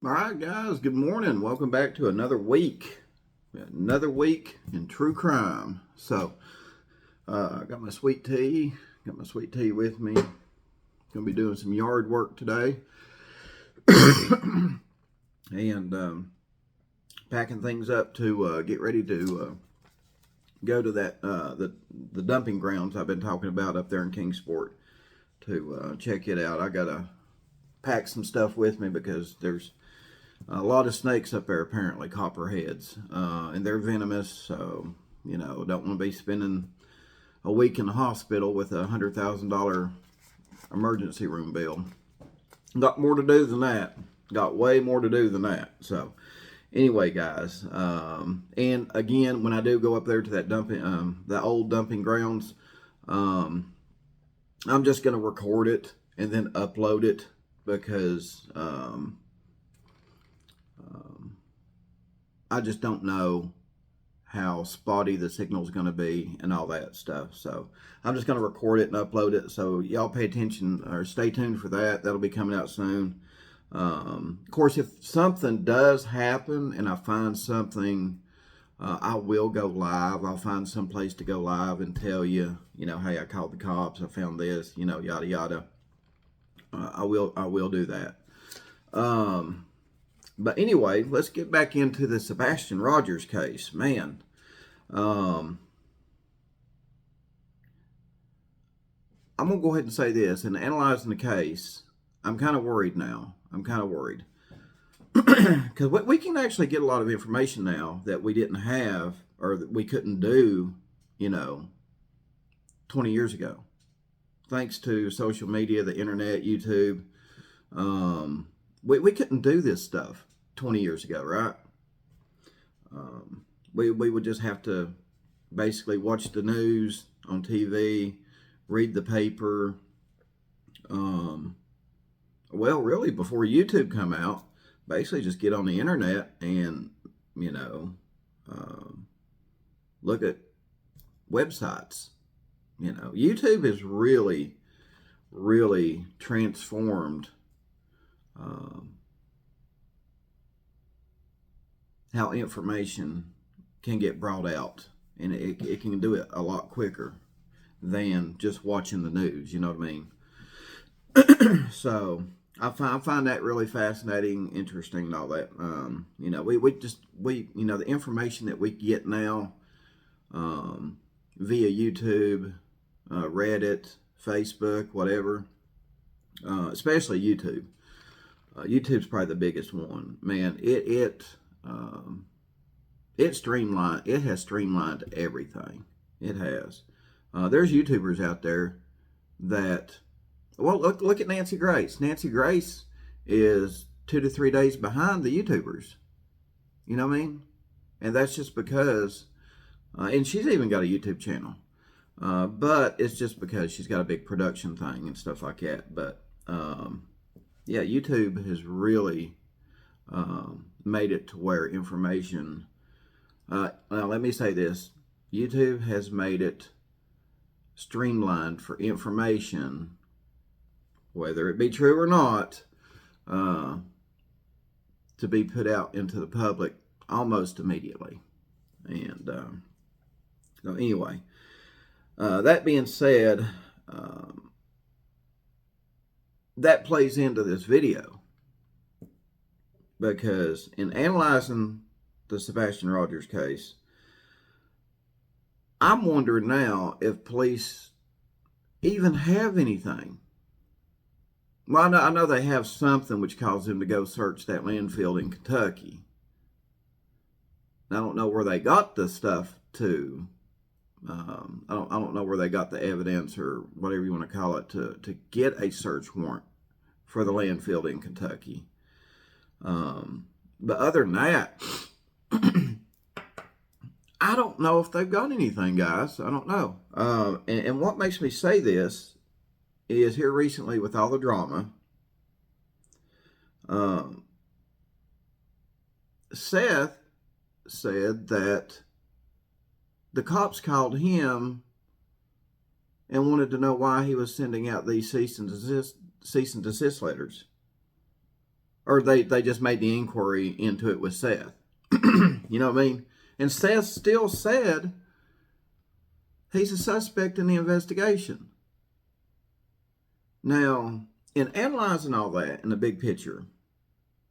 All right, guys, good morning. Welcome back to another week. Another week in true crime. I got my sweet tea. Got my sweet tea with me. Gonna be doing some yard work today. and packing things up to get ready to go to the dumping grounds I've been talking about up there in Kingsport to check it out. I gotta pack some stuff with me because there's a lot of snakes up there, apparently, copperheads, and they're venomous. So don't want to be spending a week in the hospital with $100,000 emergency room bill. Got more to do than that. Got way more to do than that. So anyway, guys, and again, when I do go up there to that the old dumping grounds, I'm just going to record it and then upload it because I just don't know how spotty the signal is going to be and all that stuff. So I'm just going to record it and upload it. So y'all pay attention or stay tuned for that. That'll be coming out soon. Of course, if something does happen and I find something, I will go live. I'll find some place to go live and tell you, hey, I called the cops. I found this, yada, yada. I will do that. But anyway, let's get back into the Sebastian Rogers case. Man, I'm going to go ahead and say this. In analyzing the case, I'm kind of worried now. I'm kind of worried. Because we can actually get a lot of information now that we didn't have or that we couldn't do, 20 years ago. Thanks to social media, the internet, YouTube. We couldn't do this stuff 20 years ago, right? We would just have to basically watch the news on TV, read the paper. Well, really, before YouTube come out, basically just get on the internet and, look at websites. YouTube has really, really transformed how information can get brought out, and it can do it a lot quicker than just watching the news. You know what I mean? So I find that really fascinating, interesting, and all that. The information that we get now via YouTube, Reddit, Facebook, whatever, especially YouTube. YouTube's probably the biggest one. Man, it streamlined. It has streamlined everything. It has. There's YouTubers out there that, well, look at Nancy Grace. Nancy Grace is 2 to 3 days behind the YouTubers. You know what I mean? And that's just because, and she's even got a YouTube channel. But it's just because she's got a big production thing and stuff like that. But yeah, YouTube has really made it to where information. Now, let me say this: YouTube has made it streamlined for information, whether it be true or not, to be put out into the public almost immediately. And so, anyway. That being said, that plays into this video because in analyzing the Sebastian Rogers case, I'm wondering now if police even have anything. Well, I know they have something which caused them to go search that landfill in Kentucky. I don't know where they got the stuff to. I don't know where they got the evidence or whatever you want to call it to get a search warrant for the landfill in Kentucky. But other than that, I don't know if they've got anything, guys. I don't know. And what makes me say this is here recently with all the drama, Seth said that the cops called him and wanted to know why he was sending out these cease and desist letters. or they just made the inquiry into it with Seth. You know what I mean? And Seth still said he's a suspect in the investigation. Now, in analyzing all that in the big picture,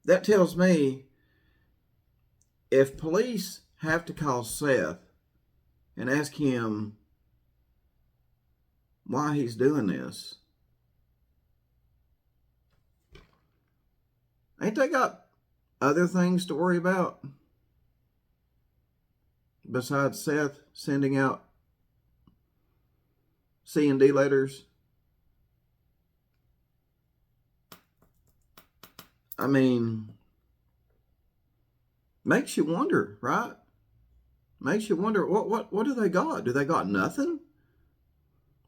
that tells me if police have to call Seth and ask him why he's doing this, ain't they got other things to worry about besides Seth sending out C&D letters? I mean, makes you wonder, right? Makes you wonder, what do they got? Do they got nothing?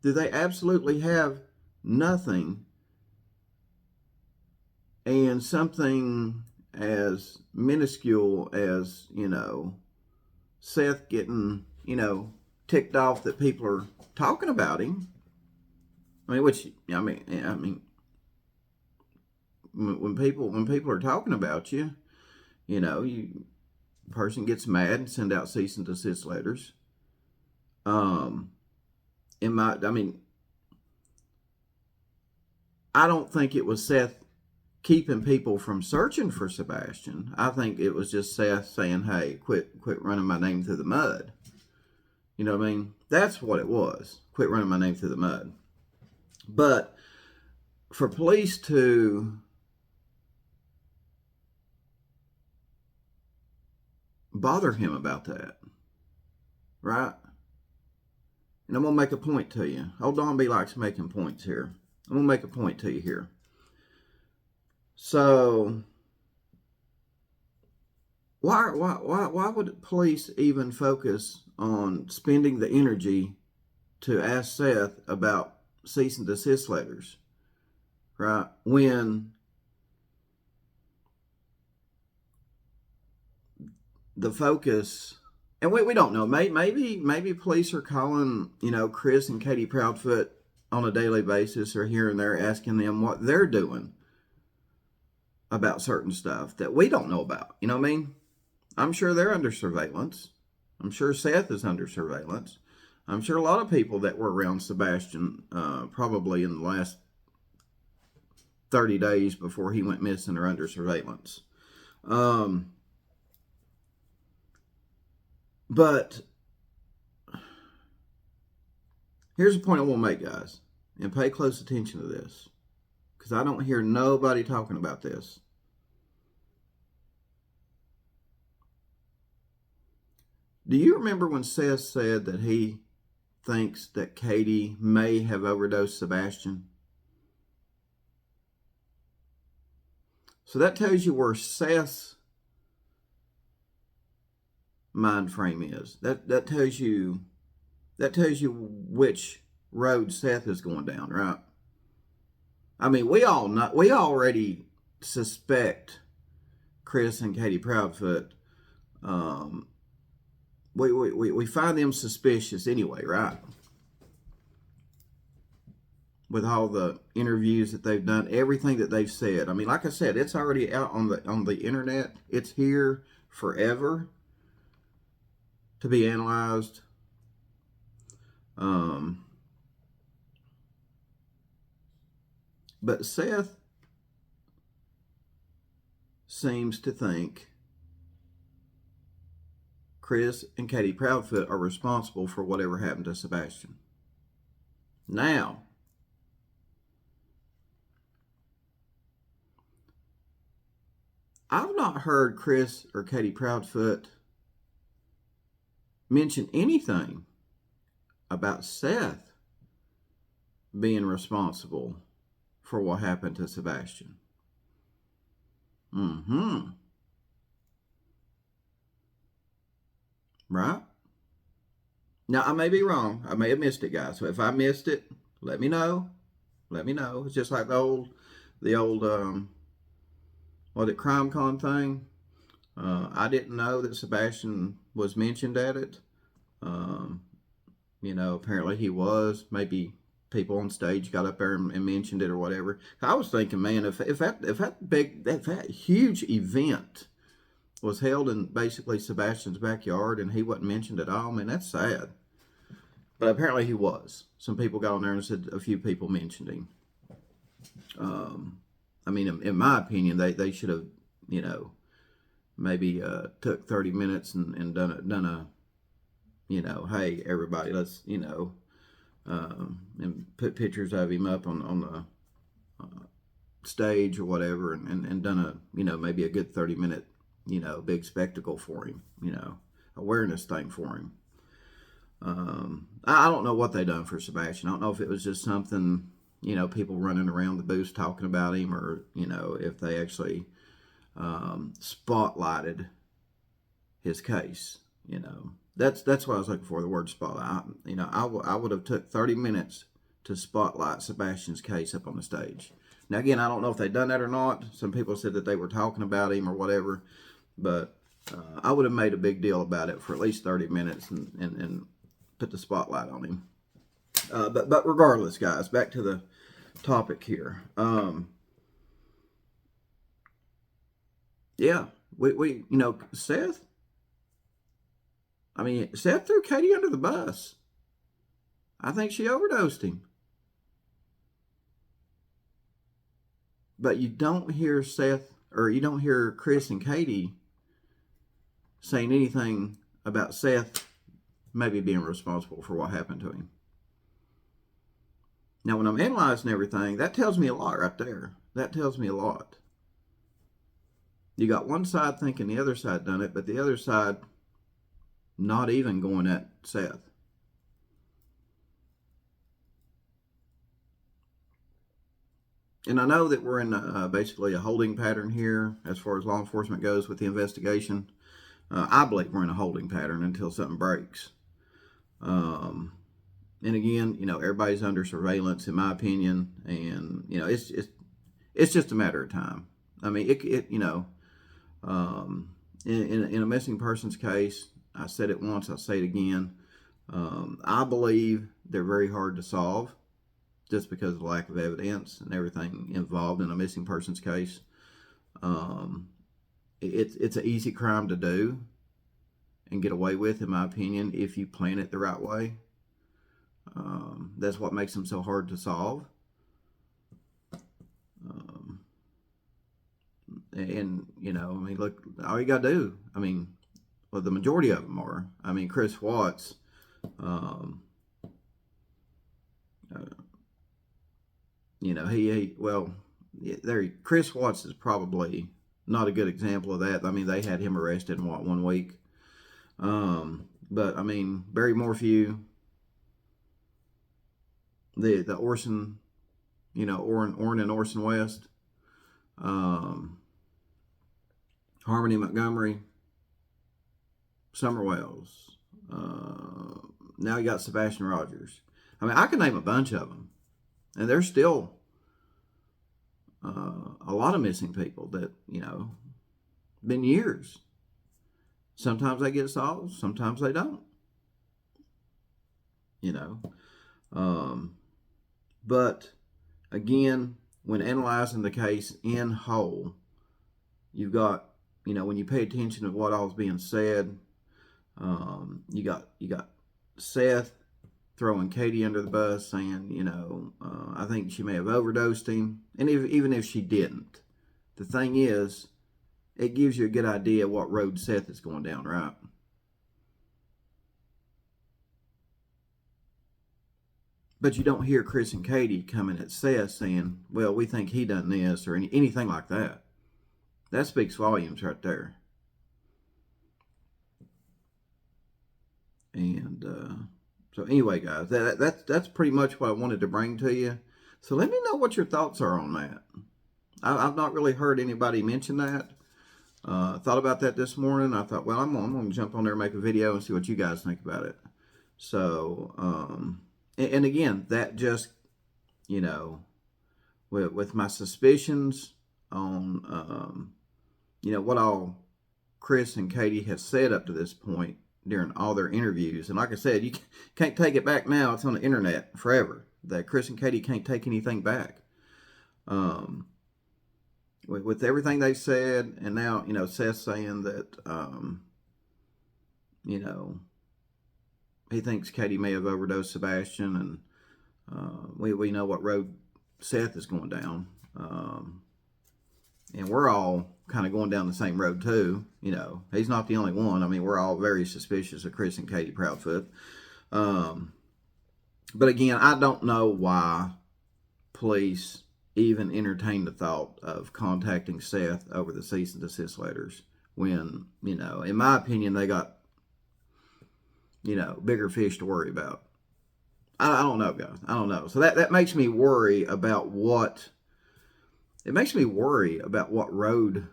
Do they absolutely have nothing? And something as minuscule as, Seth getting, ticked off that people are talking about him. When people are talking about you, person gets mad and send out cease and desist letters. I don't think it was Seth keeping people from searching for Sebastian. I think it was just Seth saying, hey, quit running my name through the mud. You know what I mean? That's what it was. Quit running my name through the mud. But for police to bother him about that, right? And I'm going to make a point to you. Old Don B likes making points here. I'm going to make a point to you here. So, why would police even focus on spending the energy to ask Seth about cease and desist letters, right? When the focus, and we don't know, maybe police are calling, Chris and Katie Proudfoot on a daily basis or here and there, asking them what they're doing about certain stuff that we don't know about. You know what I mean? I'm sure they're under surveillance. I'm sure Seth is under surveillance. I'm sure a lot of people that were around Sebastian probably in the last 30 days before he went missing are under surveillance. But here's the point I want to make, guys, and pay close attention to this, because I don't hear nobody talking about this. Do you remember when Seth said that he thinks that Katie may have overdosed Sebastian? So that tells you where Seth's mind frame is. That tells you which road Seth is going down, right? I mean, we already suspect Chris and Katie Proudfoot. We find them suspicious anyway, right? With all the interviews that they've done, everything that they've said. I mean, like I said, it's already out on the internet. It's here forever to be analyzed. But Seth seems to think Chris and Katie Proudfoot are responsible for whatever happened to Sebastian. Now, I've not heard Chris or Katie Proudfoot mention anything about Seth being responsible for what happened to Sebastian. Right? Now, I may be wrong. I may have missed it, guys. So if I missed it, let me know. It's just like the old CrimeCon thing. I didn't know that Sebastian was mentioned at it. Apparently he was. Maybe people on stage got up there and mentioned it or whatever. I was thinking, man, if that huge event was held in basically Sebastian's backyard and he wasn't mentioned at all, man, that's sad. But apparently he was. Some people got on there and said a few people mentioned him. I mean, in my opinion, they should have, you know, maybe took 30 minutes and done a, you know, hey everybody, let's, you know, and put pictures of him up on the stage or whatever, and done a, you know, maybe a good 30-minute, you know, big spectacle for him, you know, awareness thing for him. I don't know what they done for Sebastian. I don't know if it was just something, you know, people running around the booth talking about him, or, you know, if they actually spotlighted his case. You know, that's what I was looking for, the word spotlight. You know, I would have took 30 minutes to spotlight Sebastian's case up on the stage. Now, again, I don't know if they done that or not. Some people said that they were talking about him or whatever, but I would have made a big deal about it for at least 30 minutes and put the spotlight on him. But regardless, guys, back to the topic here. Yeah, we you know, Seth. I mean, Seth threw Katie under the bus. I think she overdosed him. But you don't hear Seth, or you don't hear Chris and Katie saying anything about Seth maybe being responsible for what happened to him. Now, when I'm analyzing everything, that tells me a lot right there. That tells me a lot. You got one side thinking the other side done it, but the other side not even going at Seth. And I know that we're in basically a holding pattern here as far as law enforcement goes with the investigation. I believe we're in a holding pattern until something breaks. And again, you know, everybody's under surveillance, in my opinion, and you know, it's just a matter of time. I mean, it you know, in a missing persons case, I said it once, I'll say it again. I believe they're very hard to solve, just because of the lack of evidence and everything involved in a missing persons case. It's an easy crime to do and get away with, in my opinion, if you plan it the right way. That's what makes them so hard to solve. And, you know, I mean, look, all you got to do, I mean, well, the majority of them are. I mean, Chris Watts, you know, Chris Watts is probably not a good example of that. I mean, they had him arrested in, 1 week? But, I mean, Barry Morphew, the Orson, you know, Orrin and Orson West, Harmony Montgomery, Summer Wells, now you got Sebastian Rogers. I mean, I can name a bunch of them, and there's still a lot of missing people that, you know, been years. Sometimes they get solved, sometimes they don't. You know, but again, when analyzing the case in whole, you've got, you know, when you pay attention to what all's being said, you got Seth throwing Katie under the bus, saying, you know, I think she may have overdosed him, and even if she didn't, the thing is, it gives you a good idea what road Seth is going down, right? But you don't hear Chris and Katie coming at Seth saying, well, we think he done this, or anything like that. That speaks volumes right there. And so anyway, guys, that's pretty much what I wanted to bring to you. So let me know what your thoughts are on that. I've not really heard anybody mention that. Thought about that this morning. I thought, well, I'm going to jump on there and make a video and see what you guys think about it. So, and again, that just, you know, with my suspicions on, you know, what all Chris and Katie have said up to this point, during all their interviews. And like I said, you can't take it back now. It's on the internet forever. That Chris and Katie can't take anything back. With everything they said, and now, you know, Seth saying that, you know, he thinks Katie may have overdosed Sebastian, and we know what road Seth is going down. And we're all kind of going down the same road too. You know, he's not the only one. I mean, we're all very suspicious of Chris and Katie Proudfoot. But again, I don't know why police even entertained the thought of contacting Seth over the cease and desist letters when, you know, in my opinion, they got, you know, bigger fish to worry about. I don't know, guys. I don't know. So that makes me worry about what... It makes me worry about what road...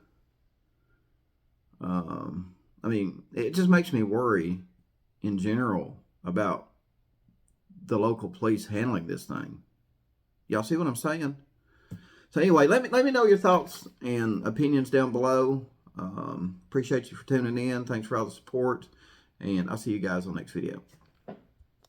I mean, it just makes me worry in general about the local police handling this thing. Y'all see what I'm saying? So anyway, let me know your thoughts and opinions down below. Appreciate you for tuning in. Thanks for all the support. And I'll see you guys on the next video.